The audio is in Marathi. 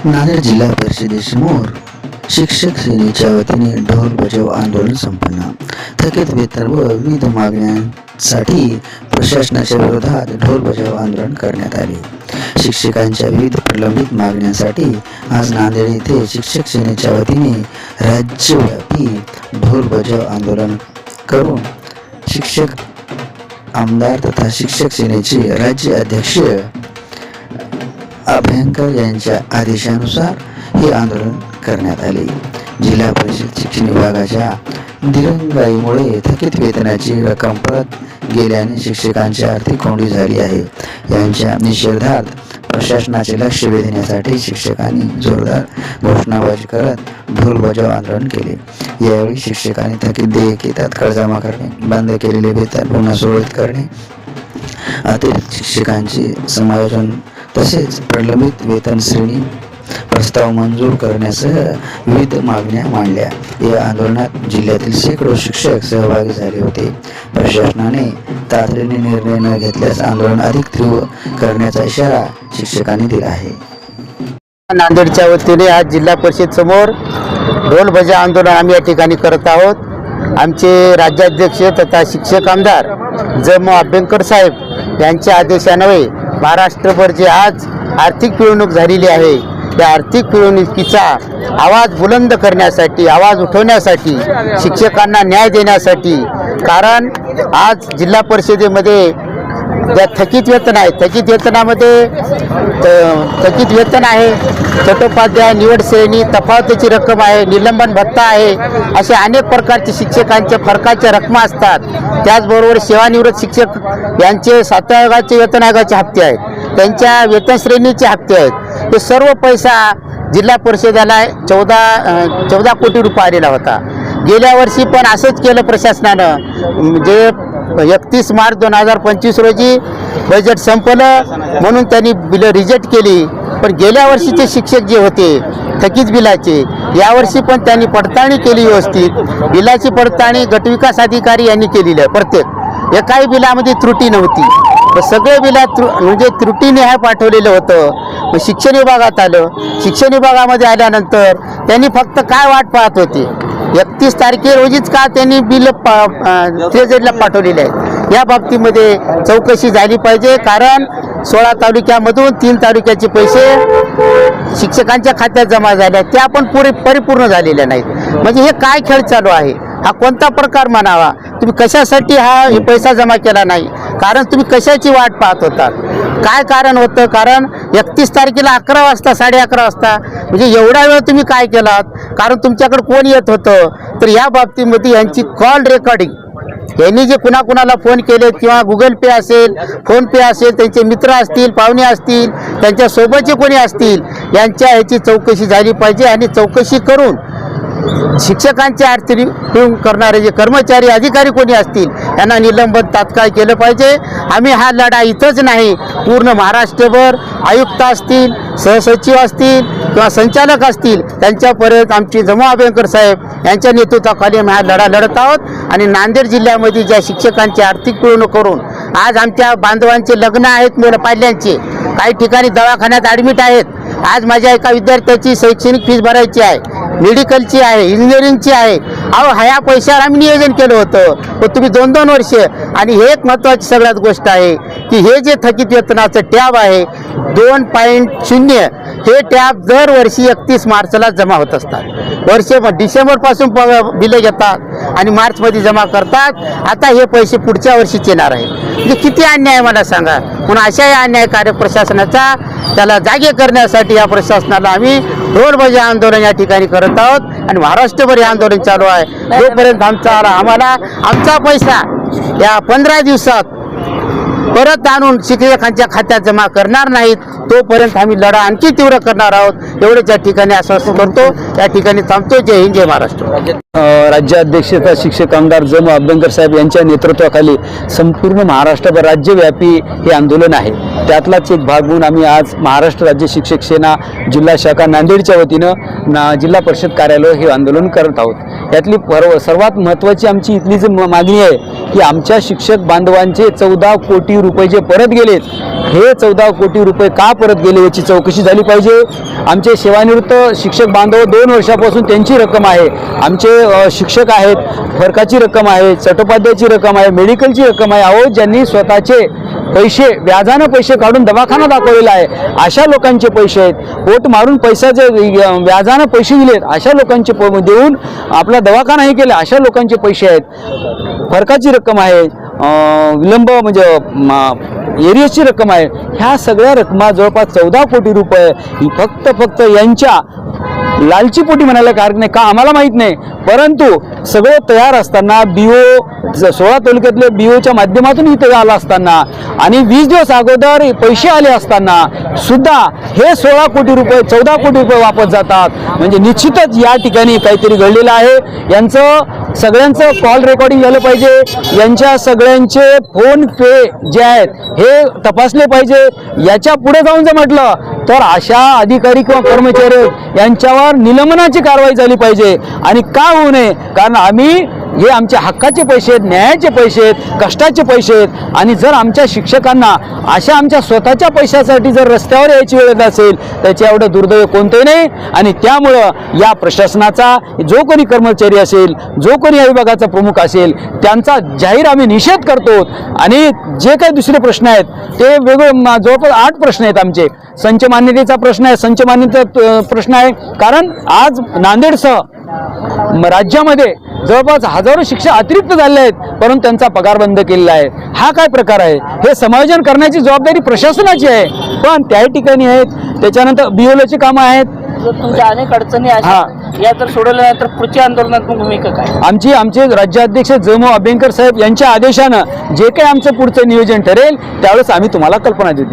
नांदेड जिल्हा परिषदेसमोर शिक्षक सेनेच्या वतीने ढोल बजाव आंदोलन संपन्न। थकीत वेतन व विविध मागण्यांसाठी प्रशासनाच्या विरोधात ढोल बजाव आंदोलन करण्यात आले। शिक्षकांच्या विविध प्रलंबित मागण्यांसाठी आज नांदेड येथे शिक्षक सेनेच्या वतीने राज्यव्यापी ढोल बजाव आंदोलन करून शिक्षक आमदार तथा शिक्षक सेनेचे राज्य अध्यक्ष अभ्यंकर यांच्या आदेशानुसार हे आंदोलन करण्यात आले। जिल्हा परिषद शिक्षण विभागाच्या दिरंगाईमुळे थकीत वेतनाची रक्कम परत गेल्याने शिक्षकांची आर्थिक कोंडी झाली आहे। यांच्या निषेधार्थ प्रशासनाचे लक्ष वेधण्यासाठी शिक्षकांनी जोरदार घोषणाबाजी करत ढोल बजाव आंदोलन केले। यावेळी शिक्षकांनी थकीत देयके तात्काळ जमा करणे, बंद केलेले वेतन पुन्हा सुरळीत करणे, अतिरिक्त शिक्षकांचे समायोजन तसेच प्रलंबित वेतन श्रेणी प्रस्ताव मंजूर करण्यासह विविध मागण्या मांडल्या। या आंदोलनात जिल्ह्यातील शेकडो शिक्षक सहभागी झाले होते। प्रशासनाने तातडीने निर्णय न घेतल्यास आंदोलन अधिक तीव्र करण्याचा इशारा शिक्षकांनी दिला आहे। नांदेडच्या वतीने आज जिल्हा परिषद समोर ढोल बजाव आंदोलन आम्ही या ठिकाणी करत आहोत। आमचे राज्याध्यक्ष तथा शिक्षक आमदार जम अभ्यंकर साहेब यांच्या आदेशान्वये महाराष्ट्रभर जे आज आर्थिक पिळवणूक झालेली आहे त्या आर्थिक पिळवणुकीचा आवाज बुलंद करण्यासाठी, आवाज उठवण्यासाठी, शिक्षकांना न्याय देण्यासाठी, कारण आज जिल्हा परिषदेमध्ये ज्या थकीत वेतन आहे, थकीत वेतनामध्ये थकीत वेतन आहे, चट्टोपाध्याय निवड श्रेणी तफावतीची रक्कम आहे, निलंबन भत्ता आहे, असे अनेक प्रकारचे शिक्षकांच्या फरकाच्या रकमा असतात। त्याचबरोबर सेवानिवृत्त शिक्षक यांचे 7व्या आयोगाचे वेतन आयोगाचे हप्ते आहेत, त्यांच्या वेतन श्रेणीचे हप्ते आहेत। हे सर्व पैसा जिल्हा परिषदेला 14 कोटी रुपये आलेला होता। गेल्या वर्षी पण असंच केलं प्रशासनानं, जे 31 मार्च 2025 रोजी बजेट संपलं म्हणून त्यांनी बिलं रिजेक्ट केली। पण गेल्या वर्षीचे शिक्षक जे होते थकीत बिलाचे, यावर्षी पण त्यांनी पडताळणी केली व्यवस्थित। बिलाची पडताळणी गटविकास अधिकारी यांनी केलेली आहे। प्रत्येक एकाही बिलामध्ये त्रुटी नव्हती। सगळे बिलात म्हणजे त्रुटीने पाठवलेलं होतं। शिक्षण विभागात आलं, शिक्षण विभागामध्ये आल्यानंतर त्यांनी फक्त काय वाट पाहत होते, 31 तारखे रोजीच का त्यांनी बिल ट्रेझरीला पाठवलेले आहे। या बाबतीमध्ये चौकशी झाली पाहिजे, कारण 16 तालुक्यामधून 3 तालुक्याचे पैसे शिक्षकांच्या खात्यात जमा झाले, ते आपण परिपूर्ण झालेले नाहीत। म्हणजे हे काय खेळ चालू आहे, हा कोणता प्रकार म्हणावा? तुम्ही कशासाठी हे पैसा जमा केला नाही? कारण तुम्ही कशाची वाट पाहत होता? काय कारण होतं? कारण 31 तारखेला 11 वाजता 11:30 वाजता म्हणजे एवढा वेळ तुम्ही काय केलात? कारण तुमच्याकडे कोण येत होतं? तर या बाबतीमध्ये यांची कॉल रेकॉर्डिंग, यांनी जे कुणाकुणाला फोन केले किंवा गुगल पे असेल, फोन पे असेल, त्यांचे मित्र असतील, पाहुणे असतील, त्यांच्यासोबतचे कोणी असतील, यांच्या ह्याची चौकशी झाली पाहिजे। आणि चौकशी करून शिक्षकांचे आर्थिक पिळवणूक करणारे जे कर्मचारी अधिकारी कोणी असतील यांना निलंबन तात्काळ केलं पाहिजे। आम्ही हा लढा इथंच नाही, पूर्ण महाराष्ट्रभर आयुक्त असतील, सहसचिव असतील किंवा संचालक असतील, त्यांच्यापर्यंत आमची जमा अभ्यंकर साहेब यांच्या नेतृत्वाखाली आम्ही हा लढा लढत आहोत। आणि नांदेड जिल्ह्यामध्ये ज्या शिक्षकांची आर्थिक पिळवणूक करून आज आमच्या बांधवांचे लग्न आहेत, मुलं पाल्यांचे, काही ठिकाणी दवाखान्यात ॲडमिट आहेत, आज माझ्या एका विद्यार्थ्याची शैक्षणिक फीस भरायची आहे, मेडिकलची आहे, इंजिनिअरिंगची आहे। ह्या पैशावर आम्ही नियोजन केलं होतं, पण तुम्ही 2-2 वर्ष। आणि हे एक महत्त्वाची सगळ्यात गोष्ट आहे की हे जे थकीत वेतनाचं टॅब आहे 2.0, हे टॅब दरवर्षी 31 मार्चला जमा होत असतात। डिसेंबरपासून बिले घेतात आणि मार्चमध्ये जमा करतात। आता हे पैसे पुढच्या वर्षीच येणार आहे। म्हणजे किती अन्याय मला सांगा। म्हणून अशा या अन्यायकारी प्रशासनाचा त्याला जागे करण्यासाठी या प्रशासनाला आम्ही ढोल बजाव आंदोलन या ठिकाणी करत आहोत आणि महाराष्ट्रभर हे आंदोलन चालू आहे। जोपर्यंत आम्हाला आमचा पैसा या 15 दिवसात परत आणून शिक्षकांच्या खात्यात जमा करणार नाहीत, तोपर्यंत आम्ही लढा आणखी तीव्र करणार आहोत। एवढेच या ठिकाणी आश्वासन करतो, या ठिकाणी थांबतो। जय हिंद, जय महाराष्ट्र। राज्याध्यक्ष शिक्षक आमदार जम अभ्यंकर साहेब यांच्या नेतृत्वाखाली संपूर्ण महाराष्ट्रभर राज्यव्यापी हे आंदोलन आहे। त्यातलाच एक भाग म्हणून आम्ही आज महाराष्ट्र राज्य शिक्षक सेना जिल्हा शाखा नांदेडच्या वतीनं जिल्हा परिषद कार्यालय हे आंदोलन करत आहोत। यातली सर्वात महत्त्वाची आमची इथली जी मागणी आहे की आमच्या शिक्षक बांधवांचे 14 कोटी रुपये जे परत गेलेत, हे 14 कोटी रुपये का परत गेले याची चौकशी झाली पाहिजे. आमचे सेवानिवृत्त शिक्षक बांधव 2 वर्षापासून त्यांची रक्कम आहे, आमचे शिक्षक आहेत, फरकाची रक्कम आहे, चट्टोपाध्यायाची रक्कम आहे, मेडिकलची रक्कम आहे. अहो, ज्यांनी स्वतःचे पैसे व्याजानं पैसे काढून दवाखाना दाखवलेला आहे, अशा लोकांचे पैसे आहेत. पोट मारून पैशाचे व्याजानं पैसे दिलेत, अशा लोकांचे देऊन आपला दवाखानाही केला, अशा लोकांचे पैसे आहेत. फरकाची रक्कम आहे, विलंब म्हणजे एरियसची रक्कम आहे. ह्या सगळ्या रकमा जवळपास 14 कोटी रुपये ही फक्त यांच्या लालची पोटी म्हणायला कारण नाही का आम्हाला माहीत नाही, परंतु सगळे तयार असताना BO 16 तालुक्यातले BOच्या माध्यमातून इथे आला असताना आणि 20 दिवस अगोदर पैसे आले असताना सुद्धा हे 16 कोटी रुपये 14 कोटी रुपये वापस जातात. म्हणजे निश्चितच या ठिकाणी काहीतरी घडलेलं आहे. यांचं सगळ्यांचं कॉल रेकॉर्डिंग झालं पाहिजे, यांच्या सगळ्यांचे फोन पे जे आहेत हे तपासले पाहिजे. याच्या पुढे जाऊन जर म्हटलं तर अशा अधिकारी किंवा कर्मचारी यांच्यावर निलंबनाची कारवाई झाली पाहिजे. आणि का होऊ नये, कारण आम्ही हे आमच्या हक्काचे पैसे आहेत, न्यायाचे पैसे आहेत, कष्टाचे पैसे आहेत. आणि जर आमच्या शिक्षकांना अशा आमच्या स्वतःच्या पैशासाठी जर रस्त्यावर यायची वेळ येत असेल त्याच्या एवढं दुर्दैव कोणतंही नाही. आणि त्यामुळं या प्रशासनाचा जो कोणी कर्मचारी असेल, जो कोणी या विभागाचा प्रमुख असेल, त्यांचा जाहीर आम्ही निषेध करतो. आणि जे काही दुसरे प्रश्न आहेत ते वेगळे जवळपास 8 प्रश्न आहेत आमचे. संच मान्यतेचा प्रश्न आहे, संच मान्यतेचा प्रश्न आहे कारण आज नांदेडसह राज्यामध्ये जवळपास हजारो शिक्षक अतिरिक्त झाले आहेत, परंतु त्यांचा पगार बंद केलेला आहे. हा काय प्रकार आहे? हे समायोजन करण्याची जबाबदारी प्रशासनाची आहे, पण त्या ठिकाणी आहेत. त्याच्यानंतर BOLची कामं आहेत. तुमच्या अनेक अडचणी आहेत, या जर सोडवल्या तर पुढच्या आंदोलनात्मक भूमिका काय? आमचे राज्याध्यक्ष जमो अभ्यंकर साहेब यांच्या आदेशानं जे काही आमचं पुढचं नियोजन ठरेल त्यावेळेस आम्ही तुम्हाला कल्पना देऊ.